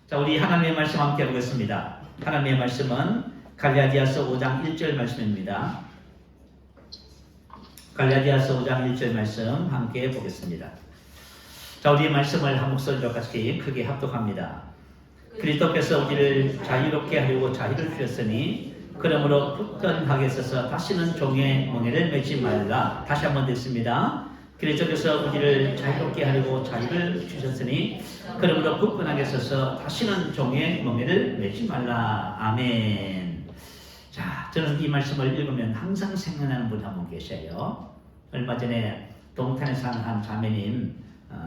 자, 우리 하나님의 말씀 함께 보겠습니다. 하나님의 말씀은 갈라디아서 5장 1절 말씀입니다. 갈라디아서 5장 1절 말씀 함께 보겠습니다. 자, 우리 말씀을 한 목소리로 같이 크게 합독합니다. 그리스도께서 우리를 자유롭게 하려고 자유를 주셨으니 그러므로 굳건하게 서서 다시는 종의 멍에를 매지 말라. 다시 한번 듣습니다. 그리스도께서 우리를 자유롭게 하려고 자유를 주셨으니 그러므로 굳건하게 서서 다시는 종의 멍에를 매지 말라. 아멘. 자, 저는 이 말씀을 읽으면 항상 생각나는 분 한 분 계셔요. 얼마 전에 동탄에 사는 한 자매님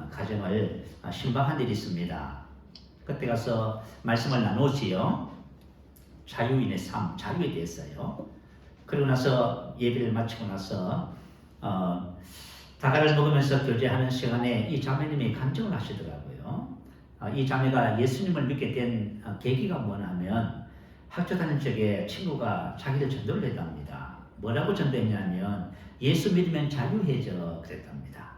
가정을 신방한 일이 있습니다. 그때 가서 말씀을 나누지요. 자유인의 삶, 자유에 대해서요. 그러고 나서 예배를 마치고 나서 다가를 먹으면서 교제하는 시간에 이 자매님이 간증을 하시더라고요. 이 자매가 예수님을 믿게 된 계기가 뭐냐면 학교 다닐 적에 친구가 자기를 전도를 했답니다. 뭐라고 전도했냐면 예수 믿으면 자유해져 그랬답니다.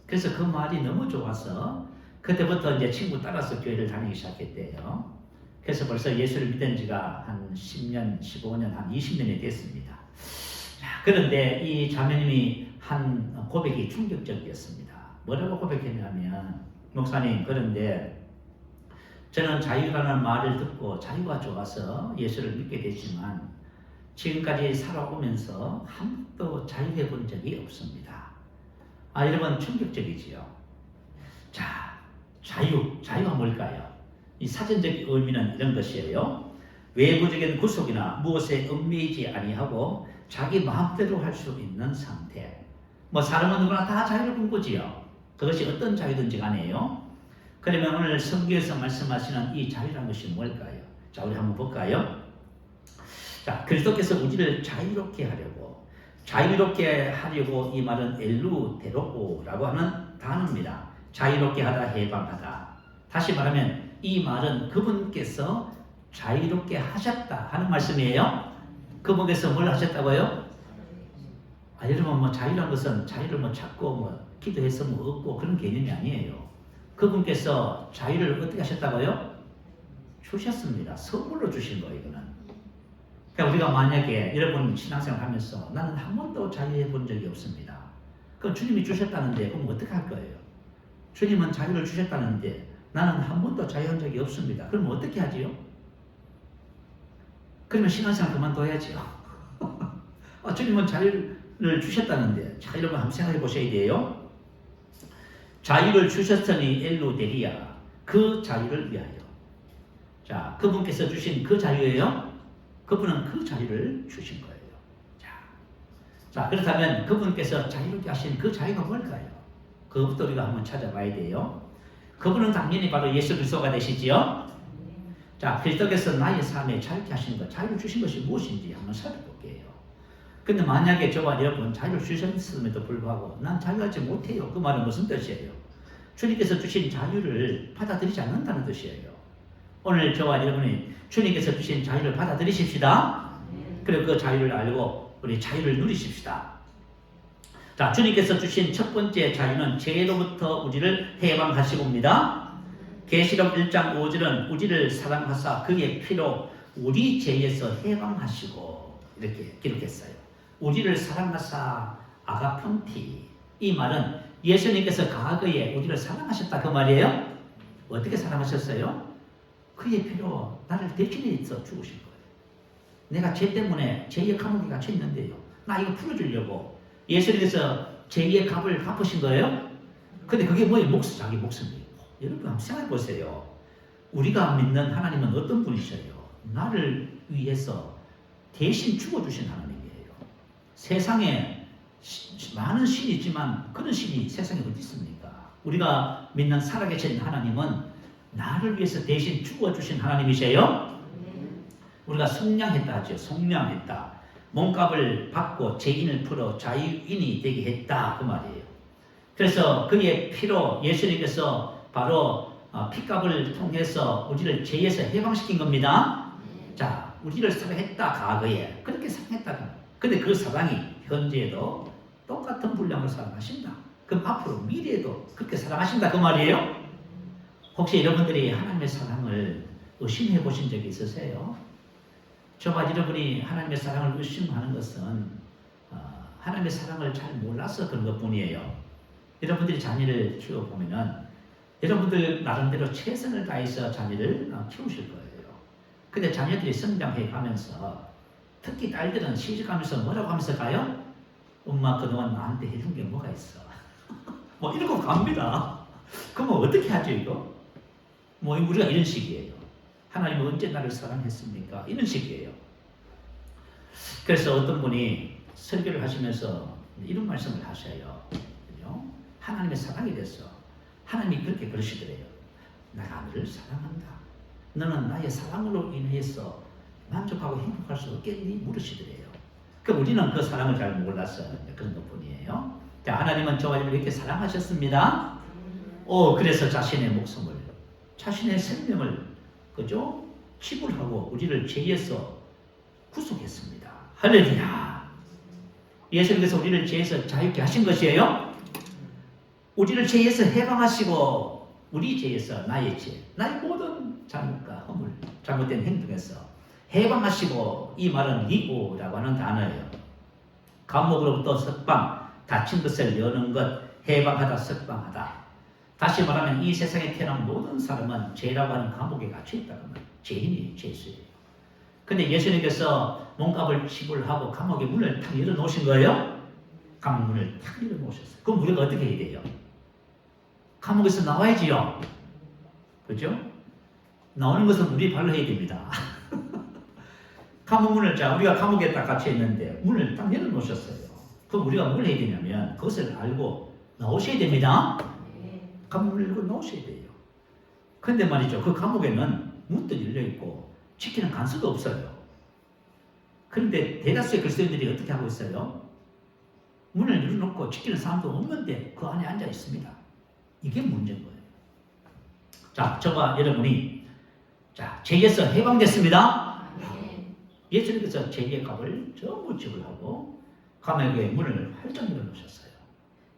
그래서 그 말이 너무 좋아서 그때부터 이제 친구 따라서 교회를 다니기 시작했대요. 그래서 벌써 예수를 믿은 지가 한 10년, 15년, 한 20년이 됐습니다. 자, 그런데 이 자매님이 한 고백이 충격적이었습니다. 뭐라고 고백했냐면, 목사님, 그런데 저는 자유라는 말을 듣고 자유가 좋아서 예수를 믿게 됐지만 지금까지 살아오면서 한 번도 자유해 본 적이 없습니다. 여러분 충격적이지요. 자, 자유가 뭘까요? 이 사전적인 의미는 이런 것이에요. 외부적인 구속이나 무엇에 얽매이지 아니하고 자기 마음대로 할 수 있는 상태. 사람은 누구나 다 자유를 꿈꾸지요. 그것이 어떤 자유든지 간에요. 그러면 오늘 성경에서 말씀하시는 이 자유란 것이 뭘까요? 자, 우리 한번 볼까요? 자, 그리스도께서 우리를 자유롭게 하려고 이 말은 엘루데로라고 하는 단어입니다. 자유롭게 하다, 해방하다. 다시 말하면 이 말은 그분께서 자유롭게 하셨다 하는 말씀이에요. 그분께서 뭘 하셨다고요? 여러분 자유란 것은 자유를 찾고 기도해서 얻고 그런 개념이 아니에요. 그분께서 자유를 어떻게 하셨다고요? 주셨습니다. 선물로 주신 거예요. 이거는. 그러니까 우리가 만약에 여러분 신앙생활 하면서 나는 한 번도 자유해 본 적이 없습니다. 그럼 주님이 주셨다는데 그럼 어떻게 할 거예요? 주님은 자유를 주셨다는데 나는 한 번도 자유한 적이 없습니다. 그럼 어떻게 하지요? 그러면 신앙생활 그만둬야지요. 주님은 자유를 주셨다는데, 자, 여러분 한번 생각해 보셔야 돼요. 자유를 주셨으니 엘루데리아, 그 자유를 위하여. 자, 그분께서 주신 그 자유예요. 그분은 그 자유를 주신 거예요. 자, 그렇다면 그분께서 자유롭게 하신 그 자유가 뭘까요? 그것부터 우리가 한번 찾아봐야 돼요. 그분은 당연히 바로 예수 그리스도가 되시지요. 자, 그리스도께서 나의 삶에 자유롭게 하신 것, 자유를 주신 것이 무엇인지 한번 살펴볼게요. 근데 만약에 저와 여러분 자유를 주셨음에도 불구하고 난 자유하지 못해요. 그 말은 무슨 뜻이에요? 주님께서 주신 자유를 받아들이지 않는다는 뜻이에요. 오늘 저와 여러분이 주님께서 주신 자유를 받아들이십시다. 그리고 그 자유를 알고 우리 자유를 누리십시다. 자, 주님께서 주신 첫 번째 자유는 죄로부터 우리를 해방하시고입니다. 계시록 1장 5절은 우리를 사랑하사 그의 피로 우리 죄에서 해방하시고 이렇게 기록했어요. 우리를 사랑하사 아가폰티. 이 말은 예수님께서 과거에 우리를 사랑하셨다 그 말이에요. 어떻게 사랑하셨어요? 그의 피로 나를 대신해서 죽으신 거예요. 내가 죄 때문에 죄의 감옥에 갇혀 있는데요. 나 이거 풀어주려고 예수님께서 죄의 값을 갚으신 거예요. 근데 그게 뭐예요? 자기 목숨이에요. 여러분 한번 생각해 보세요. 우리가 믿는 하나님은 어떤 분이셔요? 나를 위해서 대신 죽어주신 하나님이에요. 세상에 많은 신이 있지만 그런 신이 세상에 어디 있습니까? 우리가 믿는 살아계신 하나님은 나를 위해서 대신 죽어주신 하나님이세요. 우리가 속량했다 하죠. 속량했다. 몸값을 받고 죄인을 풀어 자유인이 되게 했다 그 말이에요. 그래서 그의 피로 예수님께서 바로 피값을 통해서 우리를 죄에서 해방시킨 겁니다. 자, 우리를 사랑했다 과거에 그렇게 사랑했다. 근데 그 사랑이 현재에도 똑같은 분량으로 사랑하신다. 그럼 앞으로 미래에도 그렇게 사랑하신다 그 말이에요. 혹시 여러분들이 하나님의 사랑을 의심해 보신 적이 있으세요? 저와 여러분이 하나님의 사랑을 의심하는 것은 하나님의 사랑을 잘 몰라서 그런 것뿐이에요. 여러분들이 자녀를 키워보면은 여러분들 나름대로 최선을 다해서 자녀를 키우실 거예요. 근데 자녀들이 성장해 가면서 특히 딸들은 시집가면서 뭐라고 하면서 가요? 엄마 그동안 나한테 해준 게 뭐가 있어? 뭐 이러고 갑니다. 그러면 어떻게 하죠 이거? 뭐 우리가 이런 식이에요. 하나님은 언제 나를 사랑했습니까? 이런 식이에요. 그래서 어떤 분이 설교를 하시면서 이런 말씀을 하셔요. 하나님의 사랑에 대해서 하나님이 그렇게 그러시더래요. 내가 너를 사랑한다. 너는 나의 사랑으로 인해서 만족하고 행복할 수 없겠니? 물으시더래요. 그러니까 우리는 그 사랑을 잘 몰라서 그런 것뿐이에요. 자, 하나님은 저와 여러분을 이렇게 사랑하셨습니다. 그래서 자신의 목숨을, 자신의 생명을, 그죠? 지불하고 우리를 죄에서 구속했습니다. 할렐루야. 예수님께서 우리를 죄에서 자유케 하신 것이에요. 우리를 죄에서 해방하시고 우리 죄에서 나의 죄, 나의 모든 잘못과 허물, 잘못된 행동에서 해방하시고, 이 말은 리고라고 하는 단어예요. 감옥으로부터 석방, 닫힌 것을 여는 것, 해방하다, 석방하다. 다시 말하면 이 세상에 태어난 모든 사람은 죄라고 하는 감옥에 갇혀있다는 거예요. 죄인이 죄수예요. 근데 예수님께서 몸값을 지불하고 감옥의 문을 탁 열어놓으신 거예요. 감옥 문을 탁 열어놓으셨어요. 그럼 우리가 어떻게 해야 돼요? 감옥에서 나와야지요. 그죠? 나오는 것은 우리 발로 해야 됩니다. 감옥 문을, 우리가 감옥에 딱 갇혀 있는데 문을 딱 열어놓으셨어요. 그럼 우리가 뭘 해야 되냐면 그것을 알고 나오셔야 됩니다. 감옥을 열고 나오셔야 돼요. 근데 말이죠. 그 감옥에는 문도 열려있고 지키는 간수도 없어요. 그런데 대다수의 그리스도인들이 어떻게 하고 있어요? 문을 열어놓고 지키는 사람도 없는데 그 안에 앉아 있습니다. 이게 문제인 거예요. 자, 저와 여러분이 죄에서 해방됐습니다. 예수님께서 죄의 값을 전부 지불하고 감옥의 문을 활짝 열어놓으셨어요.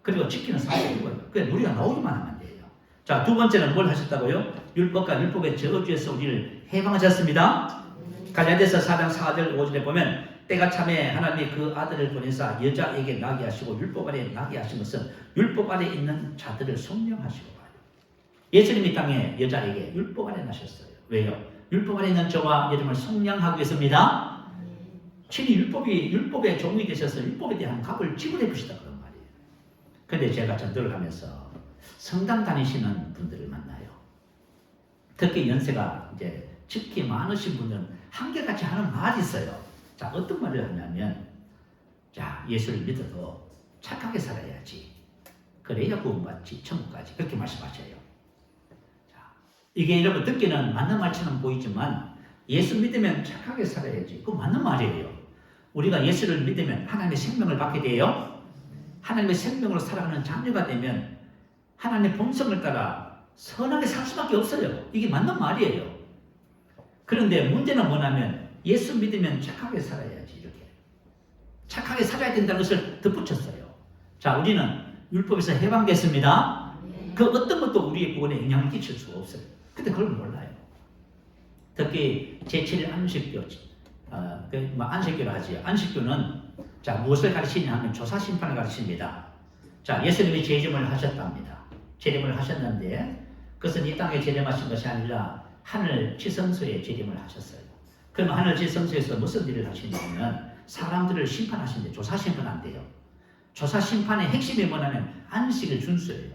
그리고 지키는 사람이 있고요. 그래서 우리가 나오기만 하면 돼요. 자, 두 번째는 뭘 하셨다고요? 율법과 율법의 저주에서 우리를 해방하셨습니다. 갈라디아서 4장 4절 5절에 보면 때가 참에 하나님이 그 아들을 보내사 여자에게 나게 하시고 율법 아래 나게 하신 것은 율법 아래 있는 자들을 성령하시고 봐요. 예수님이 땅에 여자에게 율법 아래 나셨어요. 왜요? 율법 아래 있는 저와 여러분을 성령하기 위해서입니다. 친히 율법의 종이 되셔서 율법에 대한 값을 지불해 주시다 그런 말이에요. 그런데 제가 전도를 하면서 성당 다니시는 분들을 만나요. 특히 연세가 이제 특히 많으신 분들은 한결같이 하는 말이 있어요. 자, 어떤 말을 하냐면, 예수를 믿어도 착하게 살아야지. 그래야 구원받지, 천국까지. 그렇게 말씀하셔요. 자, 이게 여러분 듣기는 맞는 말처럼 보이지만, 예수 믿으면 착하게 살아야지. 그거 맞는 말이에요. 우리가 예수를 믿으면 하나님의 생명을 받게 돼요. 하나님의 생명으로 살아가는 자녀가 되면 하나님의 본성을 따라 선하게 살 수밖에 없어요. 이게 맞는 말이에요. 그런데 문제는 뭐냐면, 예수 믿으면 착하게 살아야지. 이렇게 착하게 살아야 된다는 것을 덧붙였어요. 자, 우리는 율법에서 해방됐습니다. 그 어떤 것도 우리의 구원에 영향을 끼칠 수가 없어요. 근데 그걸 몰라요. 특히 제7일 안식교, 안식교를 하지요. 안식교는 무엇을 가르치냐 하면 조사심판을 가르칩니다. 자, 예수님이 재림을 하셨답니다. 재림을 하셨는데 그것은 이 땅에 재림하신 것이 아니라 하늘 지성소에 재림을 하셨어요. 그러면 하늘 지성소에서 무슨 일을 하시냐면 사람들을 심판하시는데 조사 심판 안 돼요. 조사 심판의 핵심이 뭐냐면 안식을 준수해요.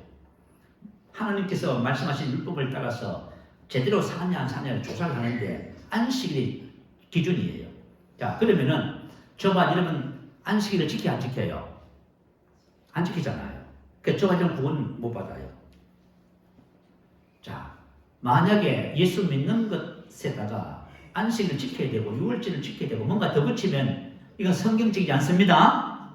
하나님께서 말씀하신 율법을 따라서 제대로 사냐 안 사냐를 조사를 하는데 안식일이 기준이에요. 자, 그러면은 저와 여러분 안식일을 지켜야 안 지켜요? 안 지키잖아요. 그러니까 저와 여러분 구원 못 받아요. 자, 만약에 예수 믿는 것에다가 안식을 지켜야 되고 유월절을 지켜야 되고 뭔가 더 붙이면 이건 성경적이지 않습니다.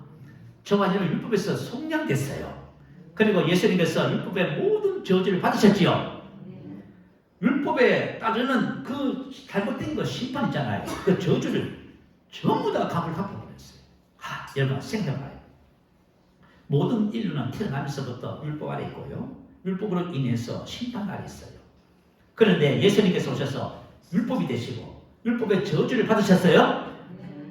저와 여러분 율법에서 속량됐어요. 그리고 예수님께서 율법의 모든 저주를 받으셨지요. 율법에 따르는 그 잘못된 거 심판 있잖아요. 그 저주를 전부 다 갚을 갚아버렸어요. 여러분 생각해봐요. 모든 인류는 태어나면서부터 율법 아래 있고요. 율법으로 인해서 심판 아래 있어요. 그런데 예수님께서 오셔서 율법이 되시고 율법의 저주를 받으셨어요.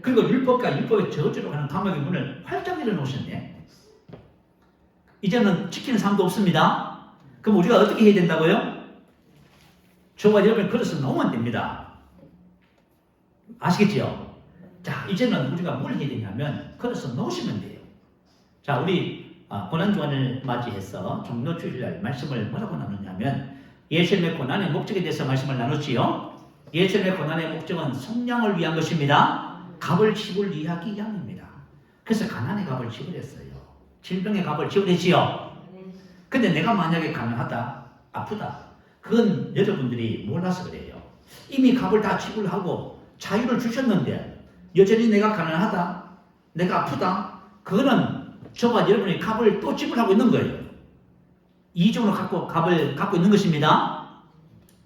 그리고 율법과 율법의 저주로 가는 감옥의 문을 활짝 열어놓으셨네. 이제는 지키는 사람도 없습니다. 그럼 우리가 어떻게 해야 된다고요? 저와 여러분이 걸어서 놓으면 됩니다. 아시겠지요? 자, 이제는 우리가 뭘 해야 되냐면 걸어서 놓으시면 돼요. 자, 우리 고난주간을 맞이해서 종료주일날 말씀을 뭐라고 나누냐면 예수님의 고난의 목적에 대해서 말씀을 나눴지요. 예수님의 고난의 목적은 속량을 위한 것입니다. 값을 지불 위하기 위함입니다. 그래서 가난의 값을 지불했어요. 질병의 값을 지불했지요. 근데 내가 만약에 가난하다, 아프다, 그건 여러분들이 몰라서 그래요. 이미 값을 다 지불하고 자유를 주셨는데 여전히 내가 가난하다, 내가 아프다, 그거는 저와 여러분이 값을 또 지불하고 있는 거예요. 이중으로 값을 갖고 있는 것입니다.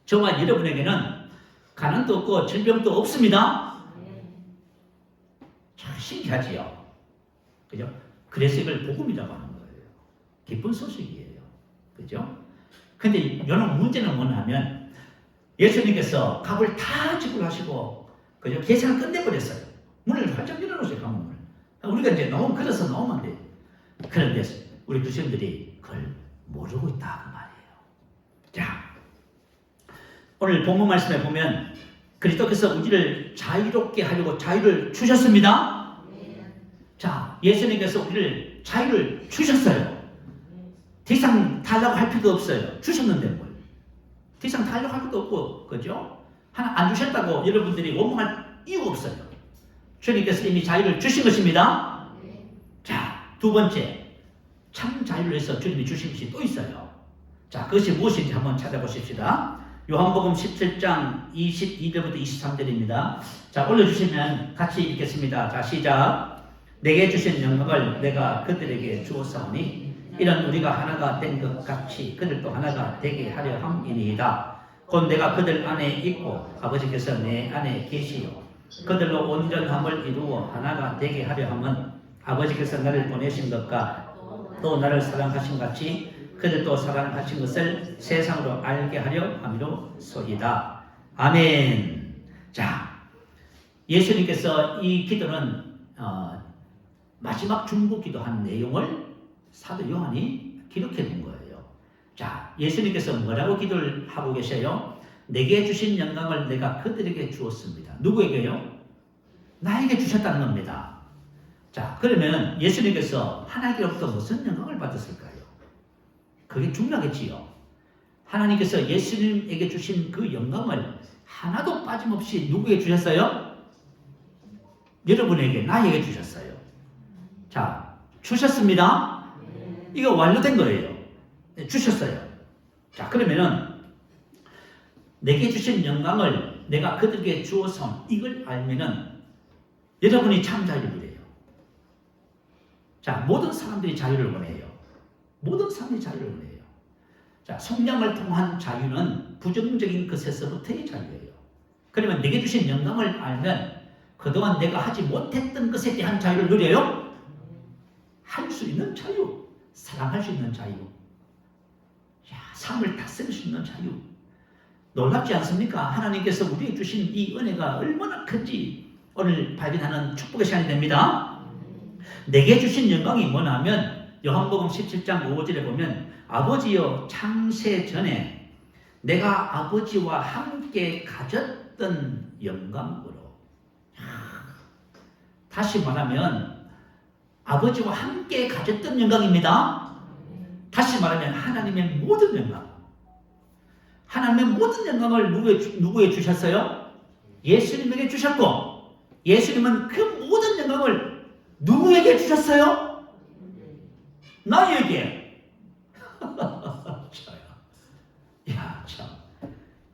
저와 여러분에게는 가난도 없고 질병도 없습니다. 참 신기하지요. 그죠? 그래서 이걸 복음이라고 하는 거예요. 기쁜 소식이에요. 그죠? 근데 이런 문제는 뭐냐면 예수님께서 값을 다 지불하시고 그죠? 계산을 끝내버렸어요. 문을 활짝 열어놓으세요. 감문을. 우리가 이제 걸어서 나오면 돼요. 그런데 우리 그리스도인들이 그걸 모르고 있다 그 말이에요. 자, 오늘 본문 말씀에 보면 그리스도께서 우리를 자유롭게 하려고 자유를 주셨습니다. 자, 예수님께서 우리를 자유를 주셨어요. 더 이상 달라고 할 필요도 없어요. 주셨는데 뭘. 더 이상 달라고 할 것도 없고, 그죠? 하나 안 주셨다고 여러분들이 원망할 이유가 없어요. 주님께서 이미 자유를 주신 것입니다. 자, 두 번째, 참 자유를 위해서 주님이 주신 것이 또 있어요. 자, 그것이 무엇인지 한번 찾아보십시다. 요한복음 17장 22절부터 23절입니다. 자, 올려주시면 같이 읽겠습니다. 자, 시작. 내게 주신 영광을 내가 그들에게 주었사오니 이는 우리가 하나가 된 것 같이 그들도 하나가 되게 하려 함이니이다. 곧 내가 그들 안에 있고 아버지께서 내 안에 계시요 그들로 온전함을 이루어 하나가 되게 하려 함은 아버지께서 나를 보내신 것과 또 나를 사랑하신 같이 그들도 사랑하신 것을 세상으로 알게 하려 함이로소이다. 아멘. 자, 예수님께서 이 기도는 마지막 중보기도한 내용을 사도 요한이 기록해 둔 거예요. 자, 예수님께서 뭐라고 기도를 하고 계셔요? 내게 주신 영광을 내가 그들에게 주었습니다. 누구에게요? 나에게 주셨다는 겁니다. 자, 그러면 예수님께서 하나님께로부터 무슨 영광을 받았을까요? 그게 중요하겠지요. 하나님께서 예수님에게 주신 그 영광을 하나도 빠짐없이 누구에게 주셨어요? 여러분에게, 나에게 주셨어요. 자, 주셨습니다. 이거 완료된 거예요. 주셨어요. 자, 그러면은 내게 주신 영광을 내가 그들에게 주어서 이걸 알면은 여러분이 참 자유를 누려요. 자, 모든 사람들이 자유를 원해요. 모든 사람들이 자유를 원해요. 자, 성령을 통한 자유는 부정적인 것에서부터의 자유예요. 그러면 내게 주신 영광을 알면 그동안 내가 하지 못했던 것에 대한 자유를 누려요. 할 수 있는 자유, 사랑할 수 있는 자유, 삶을 다스릴 수 있는 자유. 놀랍지 않습니까? 하나님께서 우리에게 주신 이 은혜가 얼마나 큰지 오늘 발견하는 축복의 시간이 됩니다. 내게 주신 영광이 뭐냐면 요한복음 17장 5절에 보면 아버지여 창세 전에 내가 아버지와 함께 가졌던 영광으로. 다시 말하면 아버지와 함께 가졌던 영광입니다. 다시 말하면 하나님의 모든 영광. 하나님의 모든 영광을 누구에 주셨어요? 예수님에게 주셨고 예수님은 그 모든 영광을 누구에게 주셨어요? 나에게. 야, 참.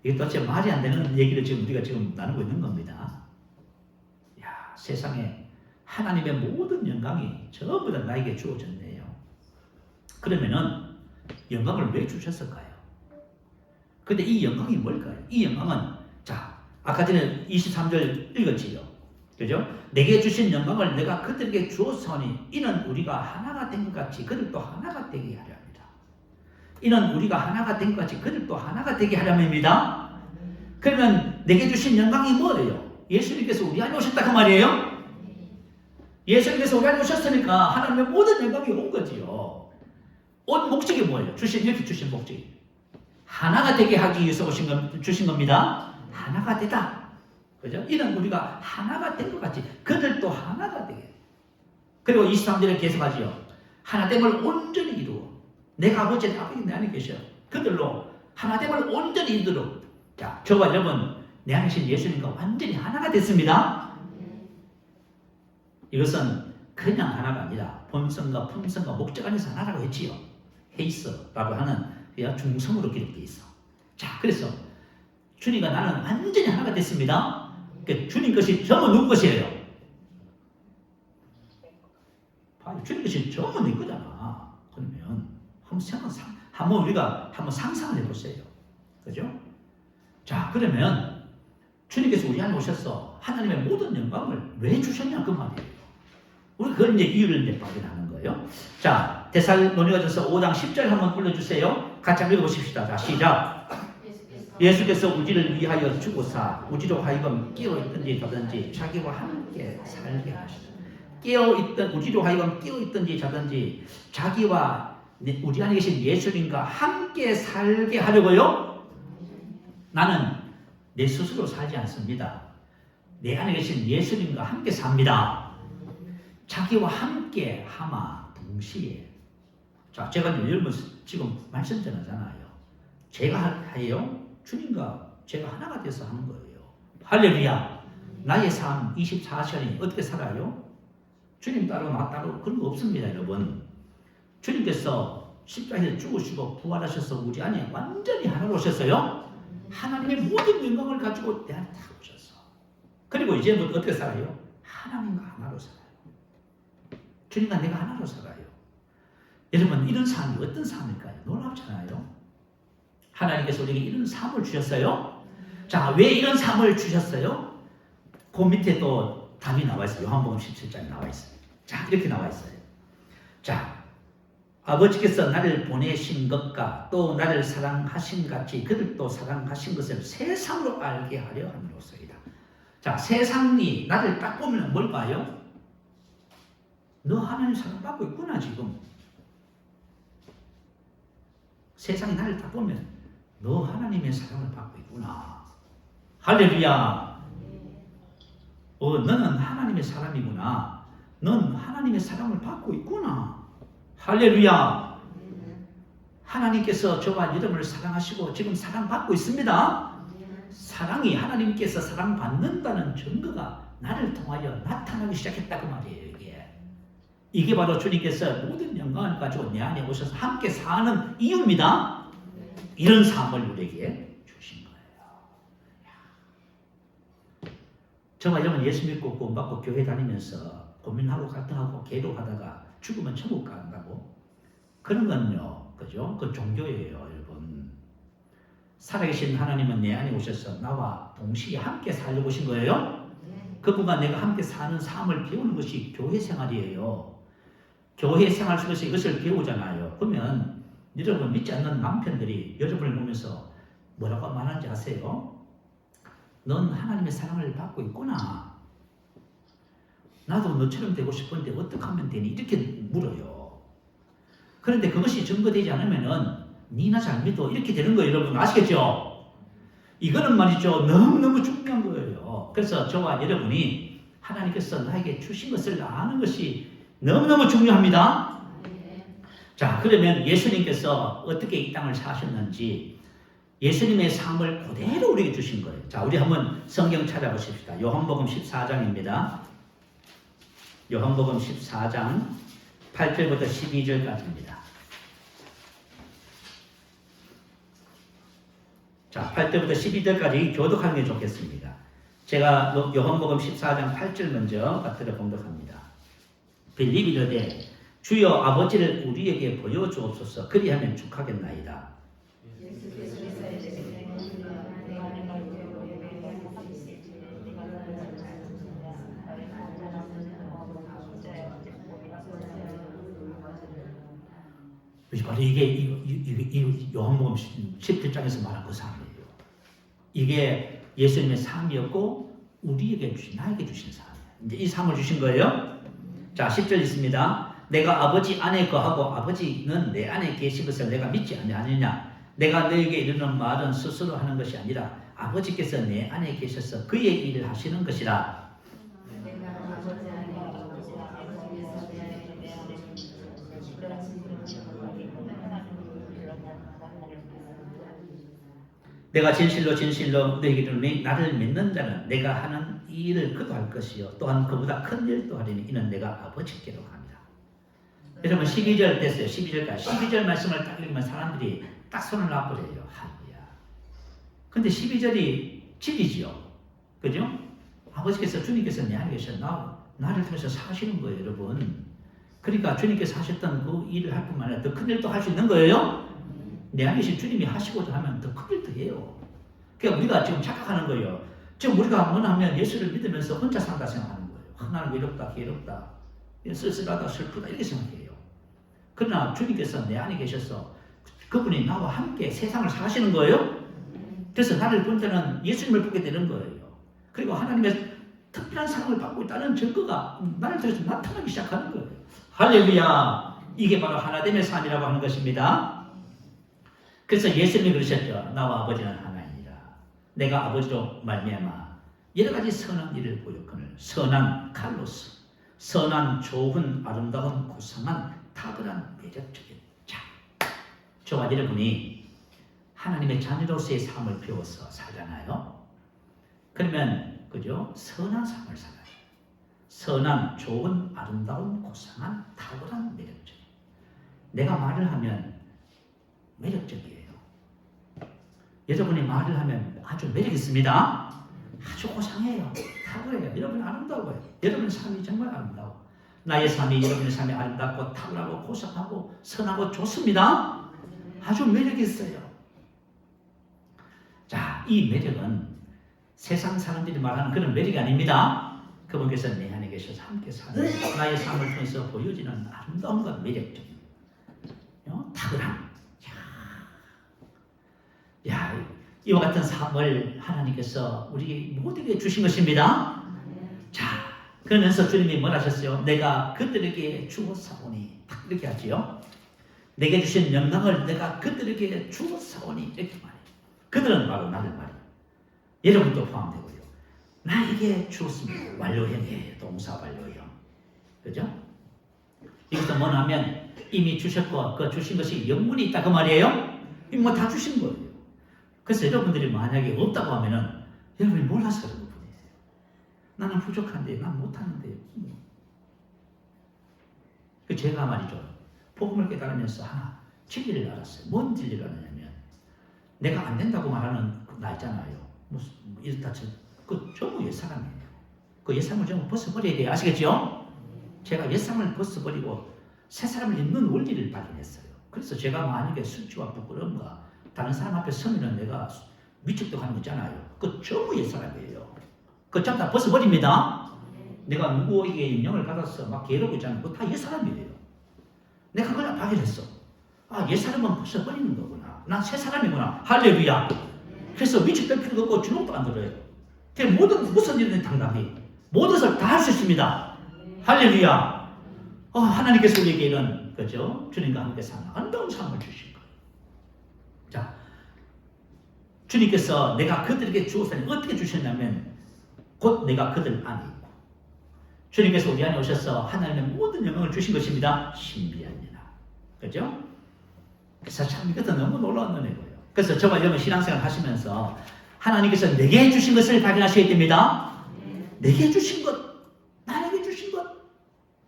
이게 도대체 말이 안 되는 얘기를 우리가 지금 나누고 있는 겁니다. 야, 세상에 하나님의 모든 영광이 전부 다 나에게 주어졌네요. 그러면은 영광을 왜 주셨을까요? 근데 이 영광이 뭘까요? 이 영광은, 자, 아까 전에 23절 읽었지요. 그죠? 내게 주신 영광을 내가 그들에게 주었사오니 이는 우리가 하나가 된 것 같이 그들도 하나가 되게 하려 합니다. 이는 우리가 하나가 된 것 같이 그들도 하나가 되게 하려면입니다. 그러면 내게 주신 영광이 뭐예요? 예수님께서 우리 안에 오셨다 그 말이에요. 예수님께서 우리 안에 오셨으니까 하나님의 모든 영광이 온 거지요. 온 목적이 뭐예요? 이렇게 주신 목적이 하나가 되게 하기 위해서 주신 겁니다. 하나가 되다. 그죠? 이는 우리가 하나가 된 것 같이 그들도 하나가 되게. 그리고 23절에 계속하지요. 하나됨을 온전히 이루어. 내가 아버지 내 안에 계셔. 그들로 하나됨을 온전히 이루어. 자, 저와 여러분 내 안에 계신 예수님과 완전히 하나가 됐습니다. 이것은 그냥 하나가 아니라 본성과 품성과 목적 안에서 하나라고 했지요. 헤이스라고 하는 중성으로 기록되어 있어. 자, 그래서 주님과 나는 완전히 하나가 됐습니다. 그러니까 주님 것이 전부 누구 것이에요? 주님 것이 전부 내 거잖아. 그러면 한번 우리가 상상을 해보세요. 그죠? 자, 그러면 주님께서 우리 안에 오셔서 하나님의 모든 영광을 왜 주셨냐 그 말이에요. 우리 그걸 이제 이유를 이제 발견하는 거예요. 자, 데살로니가전서 5장 10절 한번 불러주세요. 같이 한번 읽어보십시다. 자, 시작. 예수께서 우리를 위하여 죽으사 우리로 하여금 깨어있든지 자든지 자기와 함께 살게 하시다. 우리로 하여금 깨어있든지 자든지 자기와 우리 안에 계신 예수님과 함께 살게 하려고요. 나는 내 스스로 살지 않습니다. 내 안에 계신 예수님과 함께 삽니다. 자기와 함께 하마 동시에. 자, 제가 여러분 지금 말씀 전하잖아요. 제가 해요. 주님과 제가 하나가 돼서 하는 거예요. 할렐루야. 나의 삶 24시간이 어떻게 살아요? 주님 따로 나 따로 그런 거 없습니다, 여러분. 주님께서 십자가에서 죽으시고 부활하셔서 우리 안에 완전히 하나로 오셨어요. 하나님의 모든 영광을 가지고 내 안에 다 오셨어. 그리고 이제부터 어떻게 살아요? 하나님과 하나로 살아요. 주님과 내가 하나로 살아요. 여러분, 이런 삶이 어떤 삶일까요? 놀랍잖아요. 하나님께서 우리에게 이런 삶을 주셨어요. 자, 왜 이런 삶을 주셨어요? 그 밑에 또 답이 나와 있어요. 요한복음 17장에 나와 있어요. 자, 이렇게 나와 있어요. 자, 아버지께서 나를 보내신 것과 또 나를 사랑하신 같이 그들도 사랑하신 것을 세상으로 알게 하려 함이로소이다. 자, 세상이 나를 딱 보면 뭘 봐요? 너 하나님 사랑받고 있구나 지금. 세상이 나를 딱 보면 너 하나님의 사랑을 받고 있구나. 할렐루야. 너는 하나님의 사람이구나. 넌 하나님의 사랑을 받고 있구나. 할렐루야. 하나님께서 저와 여러분을 사랑하시고 지금 사랑받고 있습니다. 사랑이 하나님께서 사랑받는다는 증거가 나를 통하여 나타나기 시작했다 그 말이에요. 이게 바로 주님께서 모든 영광을 가지고 내 안에 오셔서 함께 사는 이유입니다. 이런 삶을 우리에게 주신 거예요. 저와 여러분 예수 믿고 구원받고 교회 다니면서 고민하고 갈등하고 계도하다가 죽으면 천국 간다고? 그런 건요, 그죠? 그 종교예요, 여러분. 살아계신 하나님은 내 안에 오셔서 나와 동시에 함께 살려고 오신 거예요. 그분과 내가 함께 사는 삶을 배우는 것이 교회 생활이에요. 교회 생활 속에서 이것을 배우잖아요. 그러면 여러분 믿지 않는 남편들이 여러분을 보면서 뭐라고 말하는지 아세요? 넌 하나님의 사랑을 받고 있구나. 나도 너처럼 되고 싶은데 어떻게 하면 되니? 이렇게 물어요. 그런데 그것이 증거되지 않으면은 니나 잘 믿어 이렇게 되는 거예요. 여러분 아시겠죠? 이거는 말이죠. 너무너무 중요한 거예요. 그래서 저와 여러분이 하나님께서 나에게 주신 것을 아는 것이 너무너무 중요합니다. 자, 그러면 예수님께서 어떻게 이 땅을 사셨는지 예수님의 삶을 그대로 우리에게 주신 거예요. 자, 우리 한번 성경 찾아보십시다. 요한복음 14장입니다. 요한복음 14장 8절부터 12절까지입니다. 자, 8절부터 12절까지 교독하는 게 좋겠습니다. 제가 요한복음 14장 8절 먼저 갖다 봉독합니다. 빌립이 이르되 주여 아버지를 우리에게 보여주옵소서. 그리하면 축하겠나이다. 바로 이게 요한복음 17장에서 말한 그 삶이에요. 이게 예수님의 삶이었고 우리에게 나에게 주신 삶이에요. 이제 이 삶을 주신 거예요. 자, 10절 있습니다. 내가 아버지 안에 거하고 아버지는 내 안에 계신 것을 내가 믿지 아니하느냐. 내가 너에게 이르는 말은 스스로 하는 것이 아니라 아버지께서 내 안에 계셔서 그의 일을 하시는 것이라. 내가 진실로 진실로 너에게 이르노니 나를 믿는 자는 내가 하는 이 일을 그도 할 것이요 또한 그보다 큰 일도 하리니 이는 내가 아버지께로 갑니다. 여러분 12절 됐어요. 12절까지 12절 말씀을 딱 읽으면 사람들이 딱 손을 놔버려요. 할렐루야. 근데 12절이 진리지요. 그죠? 아버지께서 주님께서 내 안에 계셔 나를 통해서 사시는 거예요. 여러분. 그러니까 주님께서 하셨던 그 일을 할 뿐만 아니라 더 큰 일도 할 수 있는 거예요. 내 안에 계신 주님이 하시고자 하면 더 큰 일도 해요. 그러니까 우리가 지금 착각하는 거예요. 지금 우리가 뭐나 하면 예수를 믿으면서 혼자 산다 생각하는 거예요. 나는 외롭다, 괴롭다, 쓸쓸하다, 슬프다 이렇게 생각해요. 그러나 주님께서 내 안에 계셔서 그분이 나와 함께 세상을 사시는 거예요. 그래서 나를 본 자는 예수님을 보게 되는 거예요. 그리고 하나님의 특별한 사랑을 받고 있다는 증거가 나를 통해서 나타나기 시작하는 거예요. 할렐루야. 이게 바로 하나됨의 삶이라고 하는 것입니다. 그래서 예수님이 그러셨죠. 나와 아버지는 하나이니라. 내가 아버지로 말미암아 여러 가지 선한 일을 보였거늘 선한 칼로스, 선한 좋은 아름다운 고상한 탁월한 매력적인 자. 저와 여러분이 하나님의 자녀로서의 삶을 배워서 살잖아요. 그러면 그죠? 선한 삶을 살아요. 선한 좋은 아름다운 고상한 탁월한 매력적인. 내가 말을 하면 매력적이에요. 여러분이 말을 하면 아주 매력 있습니다. 아주 고상해요. 탁월해요. 여러분 아름다워요. 여러분의 삶이 정말 아름다워. 나의 삶이 여러분의 삶이 아름답고 탁월하고 고상하고 선하고 좋습니다. 아주 매력이 있어요. 자, 이 매력은 세상 사람들이 말하는 그런 매력이 아닙니다. 그분께서 내 안에 계셔서 함께 사는 나의 삶을 통해서 보여지는 아름다운 것, 매력적인 탁월함. 야, 이와 같은 삶을 하나님께서 우리 모두에게 주신 것입니다. 자, 그러면서 주님이 뭘 하셨어요? 내가 그들에게 주었사오니 이렇게 하지요. 내게 주신 영광을 내가 그들에게 주었사오니 이렇게 말해요. 그들은 바로 나를 말해요. 여러분도 포함되고요. 나에게 주었습니다. 완료형이에요. 동사 완료형. 그죠? 여기서 뭐 하면 이미 주셨고 그 주신 것이 영문이 있다 그 말이에요. 이미 뭐 다 주신 거예요. 그래서 여러분들이 만약에 없다고 하면은 여러분이 몰라서 그런 거예요. 나는 부족한데, 난 못하는데. 그 제가 말이죠. 복음을 깨달으면서 하나 진리를 알았어요. 뭔 진리를 알았냐면 내가 안 된다고 말하는 나 있잖아요. 무슨 이렇다 저 그 전부 옛사람이에요. 그 옛사람을 전부 벗어버려야 돼요. 아시겠죠? 제가 옛사람을 벗어버리고 새 사람을 입는 원리를 발견했어요. 그래서 제가 만약에 수치와 부끄러움과 다른 사람 앞에 서면은 내가 위축도 하는 거 있잖아요. 그 전부 옛사람이에요. 그 전부 다 벗어버립니다. 내가 누구에게 영향을 받아서 막 괴롭고 있잖아요. 그거 다 옛사람이에요. 내가 그걸 발견했어. 아, 옛사람은 벗어버리는 거구나. 난 새 사람이구나. 할렐루야. 그래서 위축될 필요도 없고 주눅도 안 들어요. 모든 무슨 일은 당당히 모든 것을 다 할 수 있습니다. 할렐루야. 하나님께서 우리에게 이런 그죠? 주님과 함께 사는 아름다운 삶을 주신 거예요. 자, 주님께서 내가 그들에게 주었으니 어떻게 주셨냐면 곧 내가 그들 안에 있고 주님께서 우리 안에 오셔서 하나님의 모든 영광을 주신 것입니다. 신비합니다. 그죠? 그래서 참 이것도 너무 놀라운 은혜고요. 그래서 저와 여러분 신앙생활 하시면서 하나님께서 내게 주신 것을 발견하셔야 됩니다. 내게 주신 것, 나에게 주신 것.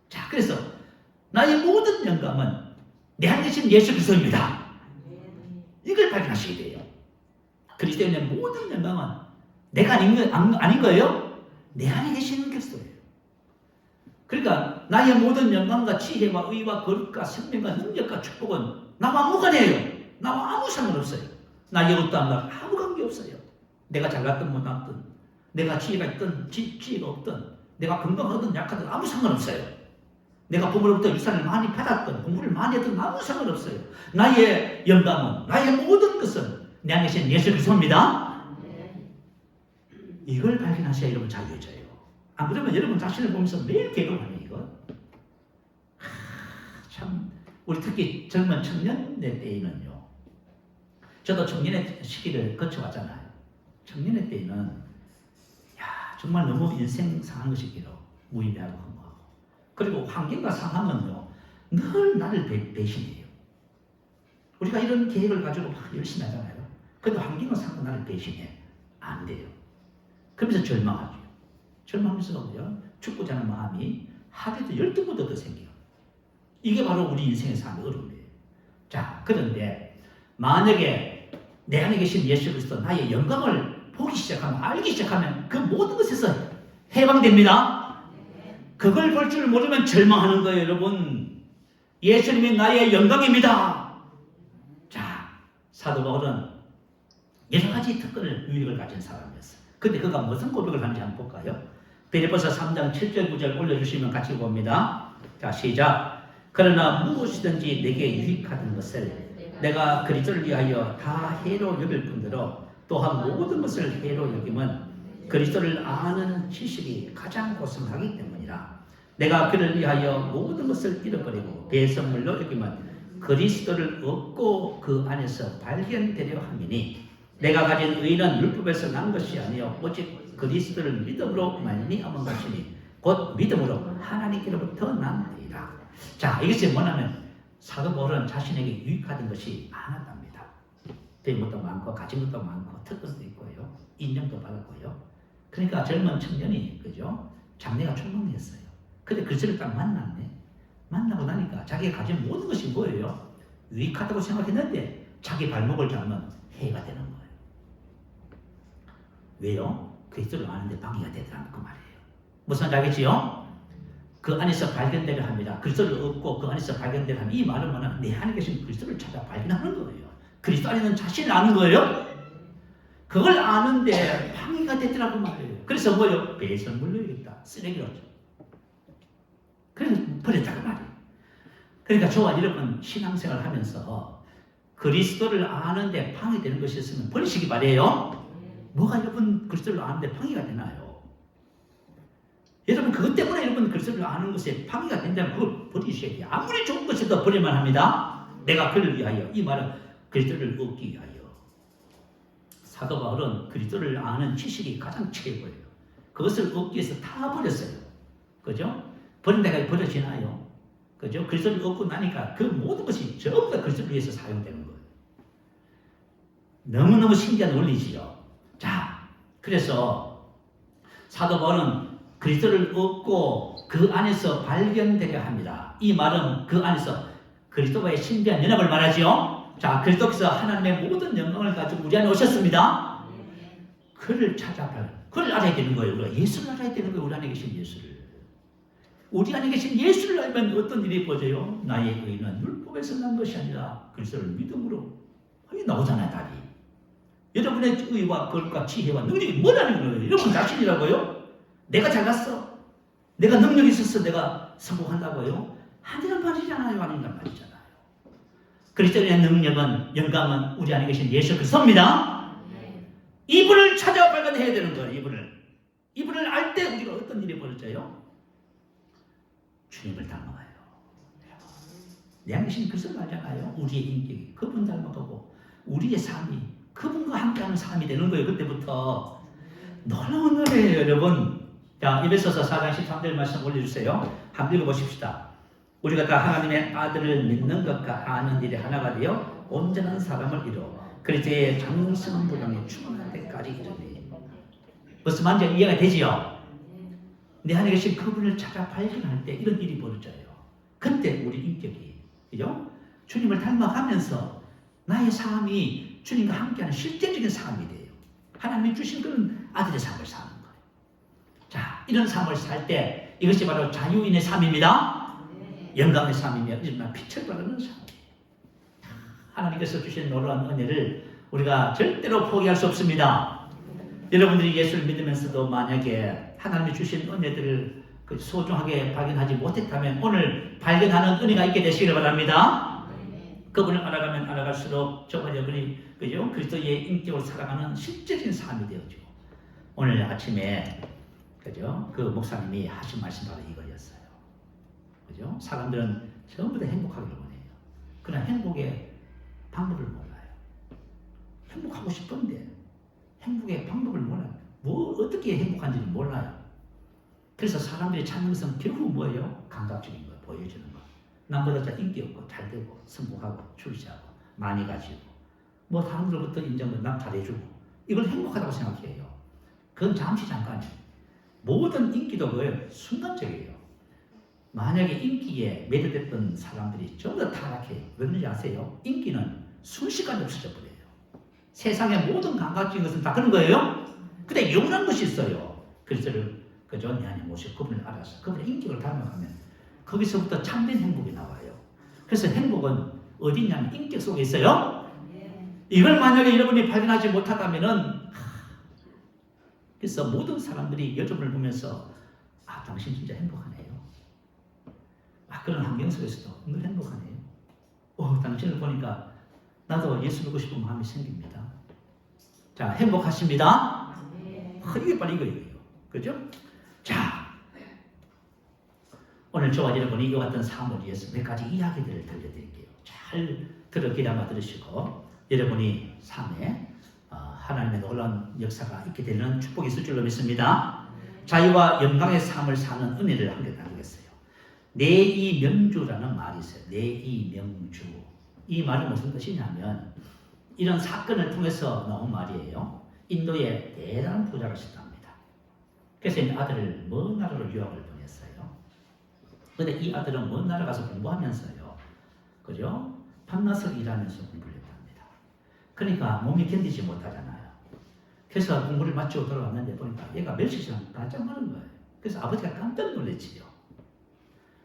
자, 그래서 나의 모든 영광은 내 안에 계신 예수 그리스도입니다. 이걸 발견하셔야 돼요. 그리스도인의 모든 영광은 내가 아닌 거예요. 내 안에 계시는 그리스도예요. 그러니까 나의 모든 영광과 지혜와 의와 거룩과 생명과 능력과 축복은 나와 무관해요. 나와 아무 상관없어요. 나의 어떠한 아무 관계없어요. 내가 잘났든 못났든 내가 지혜가 있든 지혜가 없든 내가 건강하든 약하든 아무 상관없어요. 내가 부모로부터 유산을 많이 받았던, 공부를 많이 했던 아무 상관없어요. 나의 영광은, 나의 모든 것은 내 안에 계신 예수 그리스도입니다. 이걸 발견하셔야 여러분 자유해져요. 안 그러면 여러분 자신을 보면서 매일 개그하네 이거. 참 우리 특히 젊은 청년의 때에는요. 저도 청년의 시기를 거쳐왔잖아요. 청년의 때에는 야 정말 너무 인생 상한 것이기로 무의미하고 허무하고, 그리고 환경과 상황은요 늘 나를 배신해요. 우리가 이런 계획을 가지고 막 열심히 하잖아요. 그래도 환경과 상황은 나를 배신해. 안 돼요. 그러면서 절망하죠. 절망하면서 죽고자 하는 마음이 하루에도 12번도 더 생겨요. 이게 바로 우리 인생의 삶의 어려움이에요. 자, 그런데 만약에 내 안에 계신 예수 그리스도 나의 영광을 보기 시작하면, 알기 시작하면 그 모든 것에서 해방됩니다. 그걸 볼 줄 모르면 절망하는 거예요, 여러분. 예수님이 나의 영광입니다. 자, 사도 바울은 여러 가지 특권을, 유익을 가진 사람이었어요. 근데 그가 무슨 고백을 하는지 한번 볼까요? 빌립보서 3장 7절 9절 올려주시면 같이 봅니다. 자, 시작. 그러나 무엇이든지 내게 유익하던 것을 내가 그리스도를 위하여 다 해로 여길 뿐더러 또한 모든 것을 해로 여김은 그리스도를 아는 지식이 가장 고상하기 때문이라. 내가 그를 위하여 모든 것을 잃어버리고 배선물로 여김은 그리스도를 얻고 그 안에서 발견되려 함이니 내가 가진 의는 율법에서 난 것이 아니요 오직 그리스도를 믿음으로 말미암은 것이니 곧 믿음으로 하나님께로부터 난이라. 자, 이것이 뭐냐면 사도 바울은 자신에게 유익하던 것이 많았답니다. 된 것도 많고 가진 것도 많고 특권도 있고요, 인정도 받았고요. 그러니까 젊은 청년이 그죠? 장래가 촉망했어요. 근데 그리스도를 딱 만났네. 만나고 나니까 자기가 가진 모든 것이 뭐예요? 유익하다고 생각했는데 자기 발목을 잡으면 해가 되는 거예요. 왜요? 그리스도를 아는데 방해가 되더라는 그 말이에요. 무슨 말인지 알겠지요? 그 안에서 발견되려 합니다. 그리스도를 얻고 그 안에서 발견되려 합니다. 이 말은 뭐냐면 내 안에 계신 그리스도를 찾아 발견하는 거예요. 그리스도 안에 있는 자신을 아는 거예요. 그걸 아는데 방해가 되더라고 말이에요. 그래서 뭐예요? 배선물로 여겼다. 쓰레기로. 그래서 버렸다고 말이에요. 그러니까 저와 여러분 신앙생활을 하면서 그리스도를 아는데 방해되는 것이 있으면 버리시기 바래요. 뭐가 여러분 그리스도를 아는데 방해가 되나요? 여러분 그것 때문에 여러분 그리스도를 아는 것에 방해가 된다면 그걸 버리셔야 돼요. 아무리 좋은 것이라도 버릴만 합니다. 내가 그를 위하여, 이 말은 그리스도를 얻기 위하여. 사도 바울은 그리스도를 아는 지식이 가장 최고예요. 그것을 얻기 위해서 다 버렸어요. 그죠? 버린 데가 버려지나요? 그죠? 그리스도를 얻고 나니까 그 모든 것이 전부 다 그리스도를 위해서 사용되는 거예요. 너무너무 신기한 원리지요. 자, 그래서 사도 바울은 그리스도를 얻고 그 안에서 발견되려 합니다. 이 말은 그 안에서 그리스도와의 신비한 연합을 말하지요. 자, 그리스도께서 하나님의 모든 영광을 가지고 우리 안에 오셨습니다. 그를 찾아봐요. 그를 알아야 되는 거예요. 우리가 예수를 알아야 되는 거예요. 우리 안에 계신 예수를. 우리 안에 계신 예수를 알면 어떤 일이 벌어져요? 나의 의는 율법에서 난 것이 아니라 그리스도를 믿음으로. 여기 나오잖아요, 답이. 여러분의 의와 거룩과 지혜와 능력이 뭐라는 거예요? 여러분 자신이라고요? 내가 잘났어. 내가 능력이 있어서 내가 성공한다고요? 아니란 말이잖아요. 아니란 말이잖아요. 그리스도의 능력은, 영광은 우리 안에 계신 예수 그리스도입니다. 이분을 찾아 발견해야 되는 거예요. 이분을 알 때 우리가 어떤 일이 벌어져요? 주님을 닮아가요. 내 안에 계신 그리스도를 알잖아요. 우리의 인격이 그분 닮아가고 우리의 삶이 그분과 함께하는 삶이 되는 거예요. 그때부터 놀라운 노래예요, 여러분. 자, 에베소서 4장 13절 말씀 올려주세요. 한번 읽어보십시다. 우리가 다 하나님의 아들을 믿는 것과 아는 일이 하나가 되어 온전한 사람을 이루어 그리스도의 장성부장에 충만할 때까지 이르니. 무슨 말인지 이해가 되지요? 내 안에 계신 그분을 찾아 발견할 때 이런 일이 벌어져요. 그때 우리 인격이, 그죠? 주님을 닮아가면서 나의 삶이 주님과 함께하는 실제적인 삶이 돼요. 하나님이 주신 그런 아들의 삶을 사는 거예요. 자, 이런 삶을 살 때 이것이 바로 자유인의 삶입니다. 영광의 삶이며 이런 빛을 발하는 삶이에요. 하나님께서 주신 놀라운 은혜를 우리가 절대로 포기할 수 없습니다. 여러분들이 예수를 믿으면서도 만약에 하나님이 주신 은혜들을 소중하게 발견하지 못했다면 오늘 발견하는 은혜가 있게 되시길 바랍니다. 그분을 알아가면 알아갈수록 저와 여러분이 그죠? 그리스도의 인격으로 살아가는 실제적인 삶이 되어죠. 오늘 아침에 그죠? 그 목사님이 하신 말씀 바로 이거였어요. 그죠? 사람들은 전부 다 행복하기를 원해요. 그러나 행복의 방법을 몰라요. 행복하고 싶은데 행복의 방법을 몰라요. 뭐 어떻게 행복한지를 몰라요. 그래서 사람들이 찾는 것은 결국 뭐예요? 감각적인 거, 보여주는 거. 남보다 더 인기 없고 잘 되고 성공하고 출세하고 많이 가지고 뭐 사람들로부터 인정을 남 잘해주고 이걸 행복하다고 생각해요. 그건 잠시 잠깐이에요. 모든 인기도 뭐예요? 순간적이에요. 만약에 인기에 매료됐던 사람들이 전부 다 타락해요. 왜 그런지 아세요? 인기는 순식간에 없어져 버려요. 세상의 모든 감각적인 것은 다 그런 거예요. 근데 영원한 것이 있어요. 그리스도를 그저 내 안에 모시고 그분을 알아서 그분의 인격을 닮아가면 거기서부터 참된 행복이 나와요. 그래서 행복은 어디 있냐면 인격 속에 있어요. 이걸 만약에 여러분이 발견하지 못하다면은 그래서 모든 사람들이 여러분을 보면서 아 당신 진짜 행복하네요. 아 그런 환경 속에서도 늘 행복하네요. 당신을 보니까 나도 예수 믿고 싶은 마음이 생깁니다. 자 행복하십니다. 이게 바로 이거예요. 그죠? 자 오늘 저와 여러분이 이와 같은 삶을 위해서 몇 가지 이야기들을 들려드릴게요. 잘 들어 귀담아 들으시고 여러분이 삶에 하나님의 놀라운 역사가 있게 되는 축복이 있을 줄로 믿습니다. 자유와 영광의 삶을 사는 은혜를 함께 나누겠어요. 내이명주라는 말이 있어요. 내이명주. 이 말은 무슨 뜻이냐면 이런 사건을 통해서 나온 말이에요. 인도에 대단한 부자가 있었답니다. 그래서 이 아들을 먼 나라로 유학을 보냈어요. 그런데 이 아들은 먼 나라 가서 공부하면서요. 그죠? 밤낮을 일하면서 공부를 했답니다. 그러니까 몸이 견디지 못하잖아요. 그래서 공부를 마치고 돌아왔는데 보니까 얘가 며칠 지나면 바짝 마른 거예요. 그래서 아버지가 깜짝 놀랐지요.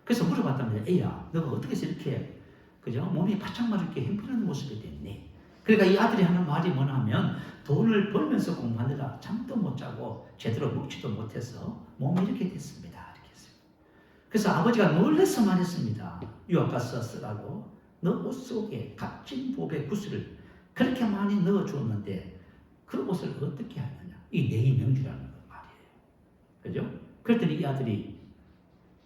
그래서 물어봤답니다. 애야, 너가 어떻게 해서 이렇게 그죠? 몸이 바짝 마르게 형편없는 모습이 됐니? 그러니까 이 아들이 하는 말이 뭐냐면 돈을 벌면서 공부하느라 잠도 못 자고 제대로 먹지도 못해서 몸이 이렇게 됐습니다. 이렇게 했어요. 그래서 아버지가 놀라서 말했습니다. 유학 가서 쓰라고 너 옷 속에 값진 보배 구슬을 그렇게 많이 넣어주었는데 그 옷을 어떻게 하느냐. 이 내이명주라는 말이에요. 그죠? 그랬더니 이 아들이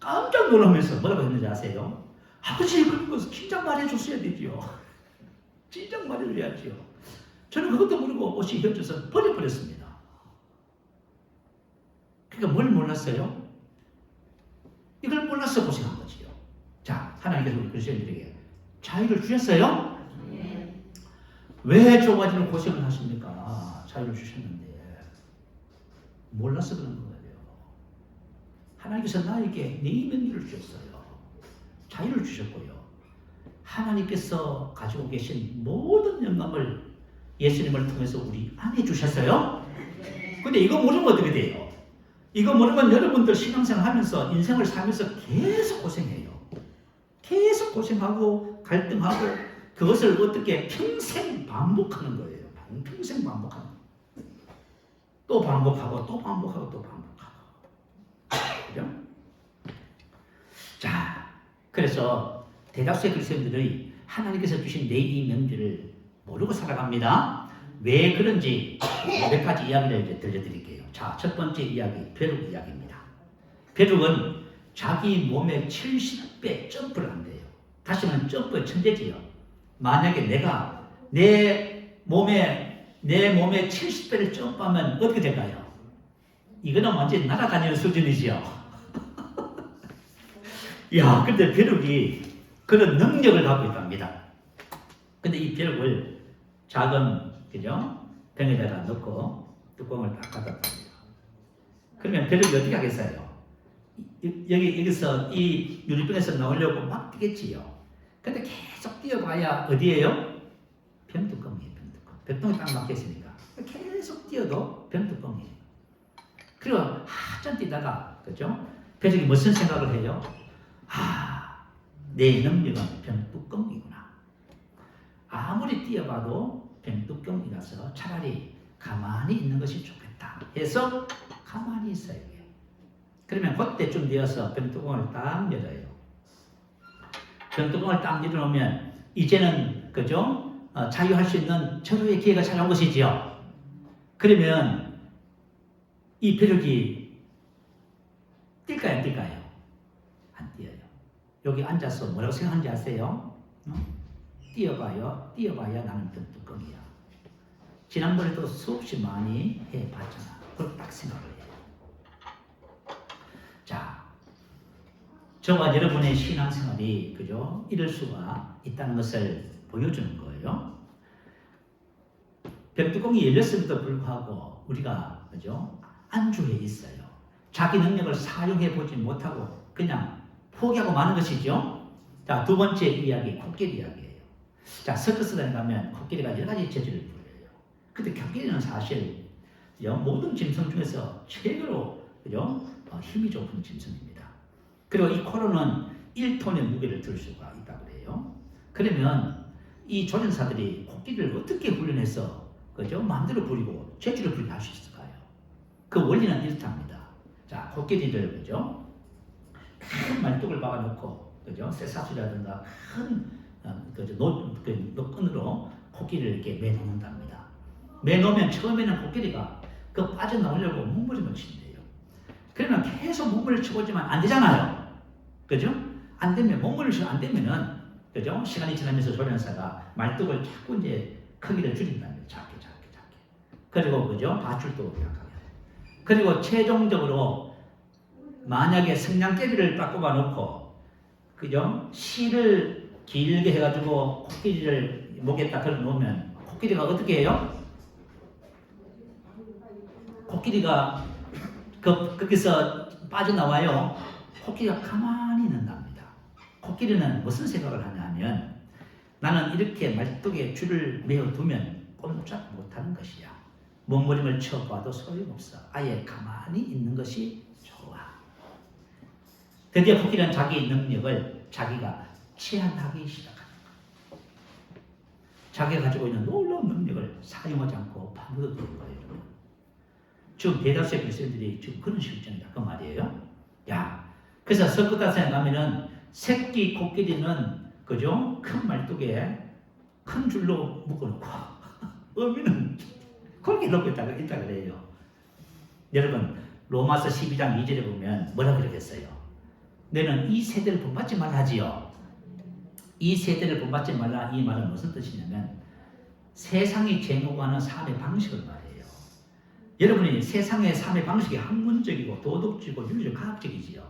깜짝 놀라면서 뭐라고 했는지 아세요? 아버지 그런 것을 진작 말해줬어야 되지요. 진작 말해줘야지요. 저는 그것도 모르고 옷이 겹쳐서 버려버렸습니다. 그러니까 뭘 몰랐어요? 이걸 몰라서 고생한 거지요. 자, 하나님께서 우리 그리스도인들에게 자유를 주셨어요? 왜 저까지는 고생을 하십니까? 자유를 주셨는데 몰라서 그런 거예요. 하나님께서 나에게 내면을 주셨어요. 자유를 주셨고요. 하나님께서 가지고 계신 모든 영광을 예수님을 통해서 우리 안에 주셨어요. 근데 이거 모르면 어떻게 돼요? 이거 모르면 여러분들 신앙생활 하면서 인생을 살면서 계속 고생해요. 계속 고생하고 갈등하고 그것을 어떻게 평생 반복하는 거예요. 평생 반복하는 거예요. 또 반복하고 또 반복하고 또 반복하고. 그죠? 자, 그래서 대다수의 그리스도인들이 하나님께서 주신 내이 명주를 모르고 살아갑니다. 왜 그런지 몇 가지 이야기를 이제 들려드릴게요. 자, 첫 번째 이야기, 벼룩 이야기입니다. 벼룩은 자기 몸의 70배 점프를 한대요. 다시 말하면 점프의 천재지요. 만약에 내가 내 몸에 70배를 점프하면 어떻게 될까요? 이거는 완전히 날아다니는 수준이지요. 야, 근데 벼룩이 그런 능력을 갖고 있답니다. 근데 이 벼룩을 작은, 그죠? 병에다가 넣고 뚜껑을 딱 닫았답니다. 그러면 벼룩이 어떻게 하겠어요? 여기서 이 유리병에서 나오려고 막 뛰겠지요. 근데 계속 뛰어봐야 어디예요? 병뚜껑이에요, 병뚜껑. 병뚜껑이 딱 막혀있으니까. 계속 뛰어도 병뚜껑이에요. 그리고 한참 뛰다가, 그죠? 벼룩이 무슨 생각을 해요? 내 능력은 병뚜껑이구나. 아무리 뛰어봐도 병뚜껑이라서 차라리 가만히 있는 것이 좋겠다 해서 가만히 있어요. 그러면 그때쯤 되어서 병뚜껑을 딱 열어요. 병뚜껑을 딱 열어놓으면 이제는 그죠? 자유할 수 있는 절호의 기회가 찾아온 것이지요. 그러면 이 벼룩이 뛸까요, 안 뛸까요? 안 뛰어요. 여기 앉아서 뭐라고 생각하는지 아세요? 뛰어봐야 나는 병뚜껑이야. 지난번에도 수없이 많이 해봤잖아. 그걸 딱 생각을 해요. 자, 저와 여러분의 신앙생활이 그죠? 이럴 수가 있다는 것을 보여주는 거예요. 병뚜껑이 열렸음에도 불구하고 우리가 그죠? 안주해 있어요. 자기 능력을 사용해 보지 못하고 그냥 포기하고 마는 것이죠. 자, 두 번째 이야기, 코끼리 이야기예요. 자, 서커스에 가면 코끼리가 여러 가지 재주를 부려요. 근데 코끼리는 사실 모든 짐승 중에서 최고로 그죠? 힘이 좋은 짐승입니다. 그리고 이 코로는 1톤의 무게를 들 수가 있다고 그래요. 그러면 이 조련사들이 코끼리를 어떻게 훈련해서 그죠? 마음대로 부리고 재주를 부리게 할 수 있을까요? 그 원리는 이렇답니다. 자, 코끼리를 그죠? 큰 말뚝을 박아놓고 그죠? 쇠사슬이라든가 큰 끈으로 코끼리를 이렇게 매놓는답니다. 매놓으면 처음에는 코끼리가 그 빠져나오려고 몸부림을 친대요. 그러면 계속 몸부림을 쳐보지만 안 되잖아요. 그죠? 안 되면 몸부림을 치면 안 되면은 그죠? 시간이 지나면서 조련사가 말뚝을 자꾸 이제 크기를 줄인답니다. 작게. 그리고 그죠? 밧줄도 약하게. 그리고 최종적으로 만약에 성냥개비를 딱 꼽아놓고 그죠? 실을 길게 해가지고 코끼리를 목에 딱 걸어놓으면 코끼리가 어떻게 해요? 코끼리가 거기서 빠져나와요. 코끼리가 가만히 있는답니다. 코끼리는 무슨 생각을 하냐면 나는 이렇게 말뚝에 줄을 메어두면 꼼짝 못하는 것이야. 몸부림을 쳐봐도 소용없어. 아예 가만히 있는 것이 좋아. 드디어 코끼리는 자기 능력을 자기가 체험하기 시작합니다. 자기가 가지고 있는 놀라운 능력을 사용하지 않고 파묻어두는 거예요. 지금 대다수의 그리스도인들이 지금 그런 실정이다 그 말이에요. 야, 그래서 서커다스에 가면은 새끼 코끼리는 그죠? 큰 말뚝에 큰 줄로 묶어놓고 어미는 그렇게 놓고 있다 그래요. 여러분 로마서 12장 2절에 보면 뭐라고 그러겠어요? 너는 이 세대를 본받지 말라 하지요. 이 세대를 본받지 말라 이 말은 무슨 뜻이냐면 세상이 제공하는 삶의 방식을 말해요. 여러분이 세상의 삶의 방식이 학문적이고 도덕적이고 윤리적 과학적이지요.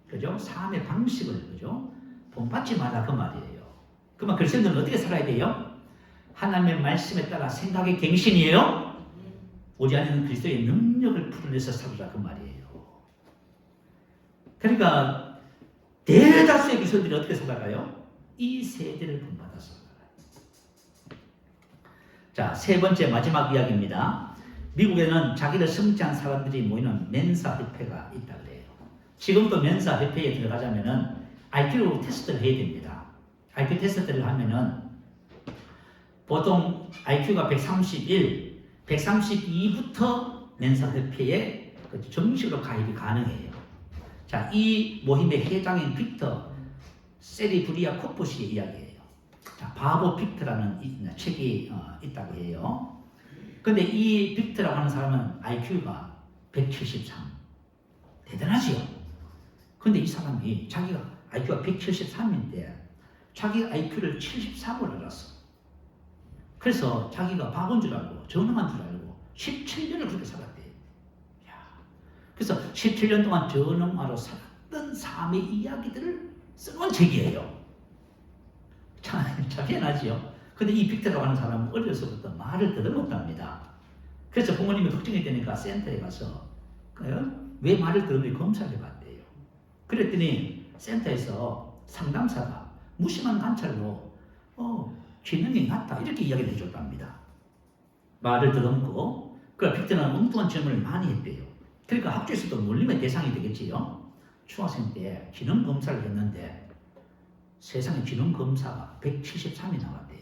그죠? 삶의 방식을 그죠? 본받지 말라 그 말이에요. 그러면 그리스도인들은 어떻게 살아야 돼요? 하나님의 말씀에 따라 생각의 갱신이에요. 오지 않는 그리스도의 능력을 풀어내서 살으라 그 말이에요. 그러니까 대다수의 그리스도인들이 어떻게 살아가요? 이 세대를 본받아서 살아가요. 자, 세 번째 마지막 이야기입니다. 미국에는 자기를 성취한 사람들이 모이는 멘사 협회가 있다 그래요. 지금도 멘사 협회에 들어가자면은 IQ 테스트를 해야 됩니다. IQ 테스트를 하면은 보통 IQ가 131, 132부터 멘사 협회에 정식으로 가입이 가능해요. 자, 이 모임의 회장인 빅터 세리브리아 코프시의 이야기예요. 자, 바보 빅터라는 책이 있다고 해요. 근데 이 빅터라고 하는 사람은 IQ가 173. 대단하지요? 근데 이 사람이 자기가 IQ가 173인데 자기 IQ를 73으로 알았어. 그래서 자기가 바본 줄 알고 전능한 줄 알고 17년을 그렇게 살았대요. 야. 그래서 17년 동안 전능화로 살았던 삶의 이야기들을 써놓은 책이에요. 참 희한하지요? 근데 이 빅터라고 하는 사람은 어려서부터 말을 더듬었답니다. 그래서 부모님이 걱정이 되니까 센터에 가서 왜 말을 더듬는지 검사를 해봤대요. 그랬더니 센터에서 상담사가 무심한 관찰로 기능이 낮다 이렇게 이야기를 해줬답니다. 말을 더듬고 그 빅터는 엉뚱한 질문을 많이 했대요. 그러니까 학교에서도 놀림의 대상이 되겠지요. 중학생 때 기능 검사를 했는데 세상에 기능 검사가 173이 나왔대요.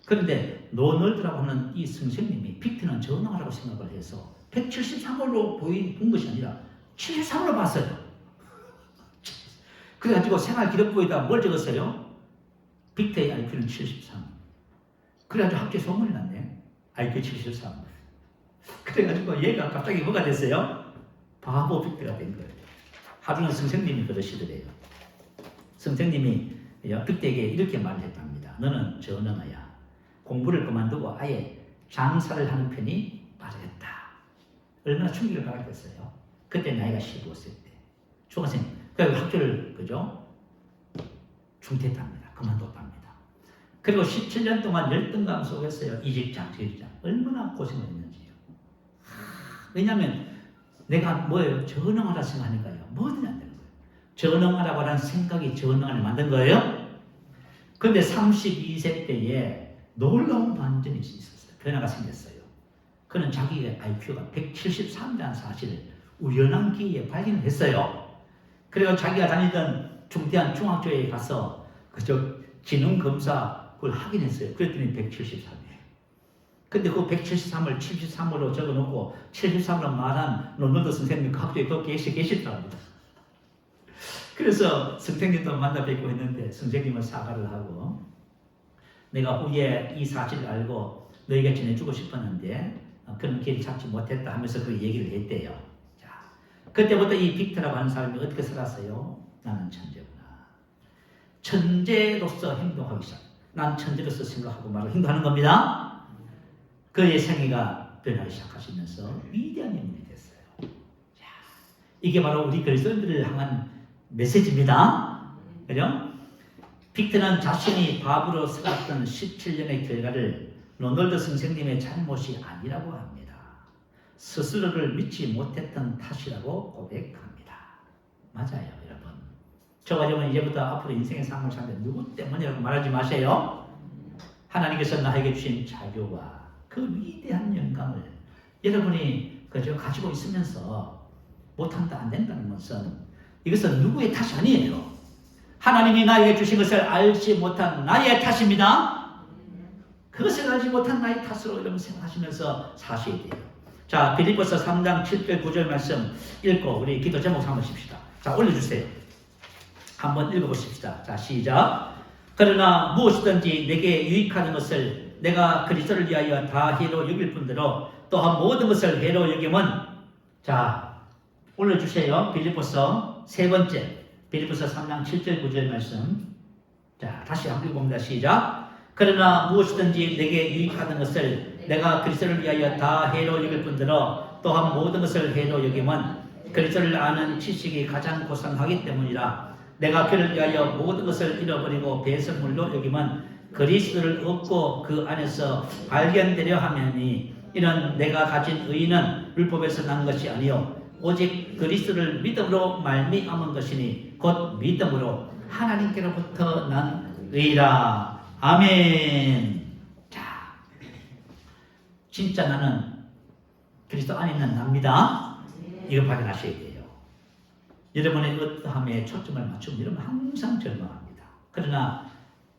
그런데 노널드라고 하는 이 선생님이 빅터는 전능하라고 생각을 해서 173으로 본 것이 아니라 73으로 봤어요. 그래가지고 생활기록부에다 뭘 적었어요? 빅터의 IQ는 73. 그래가지고 학교에 소문이 났네. IQ 73. 그래가지고 얘가 갑자기 뭐가 됐어요? 바보 빅터가 된 거예요. 하루는 선생님이 그러시더래요. 선생님이 빅터에게 이렇게 말을 했답니다. 너는 전능아야. 공부를 그만두고 아예 장사를 하는 편이 빠르겠다. 얼마나 충격을 받았겠어요. 그때 나이가 15세 때. 중학생. 그리고 학교를, 그죠? 중퇴했답니다. 그만뒀답니다. 그리고 17년 동안 열등감 속에서요. 이 직장, 저 직장. 얼마나 고생을 했는지요. 왜냐하면 내가 뭐예요? 전능하다 생각하니까요. 뭐든지 안 되는 거예요. 전능하라고 하는 생각이 전능하게 만든 거예요. 그런데 32세 때에 놀라운 반전이 있었어요. 변화가 생겼어요. 그는 자기의 IQ가 173이라는 사실을 우연한 기회에 발견했어요. 그리고 자기가 다니던 중대한 중학교에 가서 그저 지능검사 그걸 확인했어요. 그랬더니 173이에요. 근데 그 173을 73으로 적어놓고 73으로 말한 로널드 선생님이 그 학교에 또 계시더랍니다. 그래서 선생님도 만나 뵙고 했는데 선생님은 사과를 하고 내가 후에 이 사실을 알고 너에게 전해주고 싶었는데 그런 길을 찾지 못했다 하면서 그 얘기를 했대요. 자, 그때부터 이 빅터라고 하는 사람이 어떻게 살았어요? 나는 천재구나. 천재로서 행동하기 시작. 난 천재로서 생각하고 말하고 행동하는 겁니다. 그의 생애가 변하기 시작하시면서 위대한 인물이 됐어요. 자, 이게 바로 우리 그리스도인들을 향한 메시지입니다. 그죠? 빅터는 자신이 바보로 살았던 17년의 결과를 로널드 선생님의 잘못이 아니라고 합니다. 스스로를 믿지 못했던 탓이라고 고백합니다. 맞아요, 여러분. 저와 여러분 이제부터 앞으로 인생의 삶을 사는데 누구 때문이라고 말하지 마세요. 하나님께서 나에게 주신 자유와 그 위대한 영광을 여러분이 그저 가지고 있으면서 못한다, 안 된다는 것은 이것은 누구의 탓이 아니에요. 하나님이 나에게 주신 것을 알지 못한 나의 탓입니다. 그것을 알지 못한 나의 탓으로 여러분 생각하시면서 사셔야 돼요. 자, 빌립보서 3장 7절 9절 말씀 읽고 우리 기도 제목 한번 씁시다. 자, 올려주세요. 한번 읽어보십시다. 자, 시작. 그러나 무엇이든지 내게 유익하는 것을 내가 그리스도를 위하여 다 해로 여길 뿐더러 또한 모든 것을 해로 여김은 자, 올려주세요. 빌립보서 세 번째 빌립보서 3장 7절 9절 말씀. 자, 다시 한번 읽어봅니다. 시작. 그러나 무엇이든지 내게 유익하는 것을 내가 그리스도를 위하여 다 해로 여길 뿐더러 또한 모든 것을 해로 여김은 그리스도를 아는 지식이 가장 고상하기 때문이라. 내가 그를 위하여 모든 것을 잃어버리고 배설물로 여김은 그리스도를 얻고 그 안에서 발견되려 하매니 이는 내가 가진 의는 율법에서 난 것이 아니요 오직 그리스도를 믿음으로 말미암은 것이니 곧 믿음으로 하나님께로부터 난 의라. 아멘. 자, 진짜 나는 그리스도 안에 있는 납니다. 이걸 발견하셔야 돼요. 여러분의 어떠함에 초점을 맞추면 여러분 항상 절망합니다. 그러나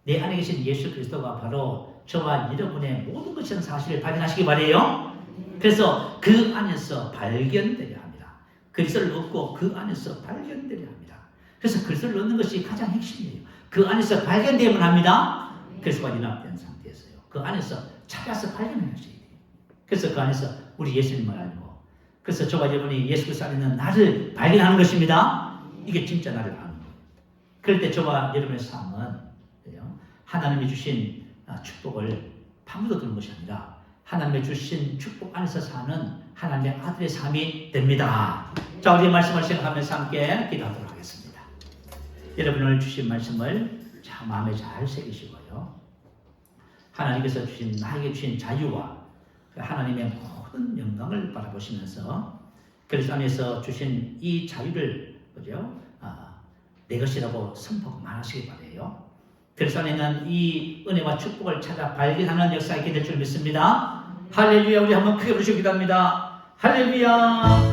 내 안에 계신 예수 그리스도가 바로 저와 여러분의 모든 것이라는 사실을 발견하시기 바래요. 그래서 그 안에서 발견되려 합니다. 그리스도를 얻고 그 안에서 발견되려 합니다. 그래서 그리스도를 얻는 것이 가장 핵심이에요. 그 안에서 발견되면 합니다. 그리스도와 연합된 상태에서요. 그 안에서 찾아서 발견하셔야 돼요. 그래서 그 안에서 우리 예수님을 알고 그래서 저와 여러분이 예수 그리스도 안에 있는 나를 발견하는 것입니다. 이게 진짜 나를 아는 거예요. 그럴 때 저와 여러분의 삶은 하나님이 주신 축복을 파묻어두는 것이 아니라 하나님의 주신 축복 안에서 사는 하나님의 아들의 삶이 됩니다. 자, 우리의 말씀을 생각하면서 함께 기도하도록 하겠습니다. 여러분을 주신 말씀을 자, 마음에 잘 새기시고요. 하나님께서 주신 나에게 주신 자유와 하나님의 모든 영광을 바라보시면서 그리스도 안에서 주신 이 자유를 그죠? 내 것이라고 선포 그만하시기 바라요. 그리스도 안에 있는 이 은혜와 축복을 찾아 발견하는 역사가 있게 될 줄 믿습니다. 할렐루야. 우리 한번 크게 부르시기 바랍니다. 할렐루야.